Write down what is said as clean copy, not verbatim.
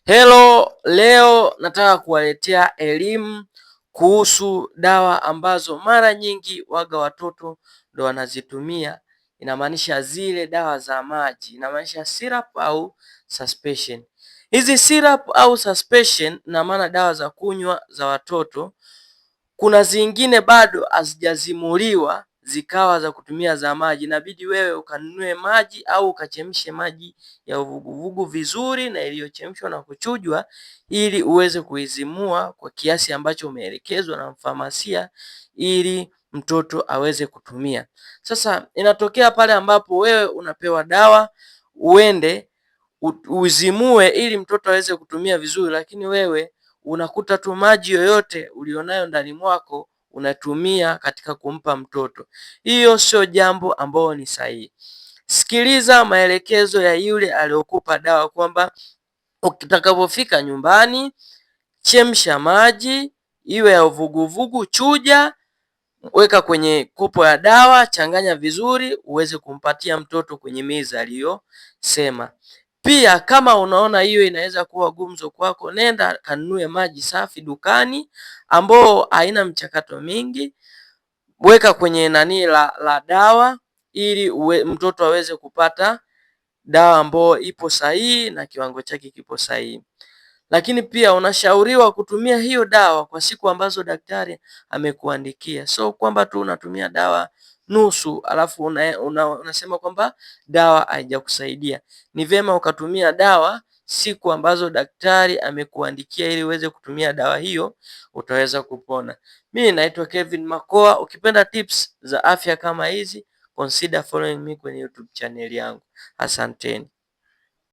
Hello, leo nataka kuwaletea elimu kuhusu dawa ambazo mara nyingi waga watoto ndo wanazitumia. Inamaanisha zile dawa za maji, inamaanisha syrup au suspension. Hizi syrup au suspension na maana dawa za kunywa za watoto, kuna zingine bado hazijazimuliwa zikawa za kutumia za maji. Inabidi wewe ukanunue maji au ukachemshe maji ya uvuguvugu vizuri na iliyochemshwa na kuchujwa, ili uweze kuizimua kwa kiasi ambacho umeelekezwa na mfamasia, ili mtoto aweze kutumia. Sasa inatokea pale ambapo wewe unapewa dawa uende uzimue ili mtoto aweze kutumia vizuri, lakini wewe unakuta tu maji yoyote ulionayo ndani mwako unatumia katika kumpa mtoto. Hiyo sio jambo ambalo ni sahihi. Sikiliza maelekezo ya yule aliyokupa dawa kwamba utakapofika nyumbani, chemsha maji iwe ya uvuguvugu, chuja, weka kwenye kopo ya dawa, changanya vizuri uweze kumpatia mtoto kwenye meza aliyosema. Pia kama unaona hiyo inaweza kuwa gumzo kwako, nenda kanunue maji safi dukani ambao haina mchakato mingi, weka kwenye nani la dawa ili mtoto aweze kupata dawa ambayo ipo sahihi na kiwango chake kipo sahihi. Lakini pia unashauriwa kutumia hiyo dawa kwa siku ambazo daktari amekuandikia. So kwamba tu unatumia dawa nusu alafu unasema kwamba dawa haijakusaidia. Ni vyema ukatumia dawa siku ambazo daktari amekuandikia ili uweze kutumia dawa hiyo, utaweza kupona. Mimi naitwa Kevin Makoa. Ukipenda tips za afya kama hizi, consider following me kwenye YouTube channel yangu. Asanteni.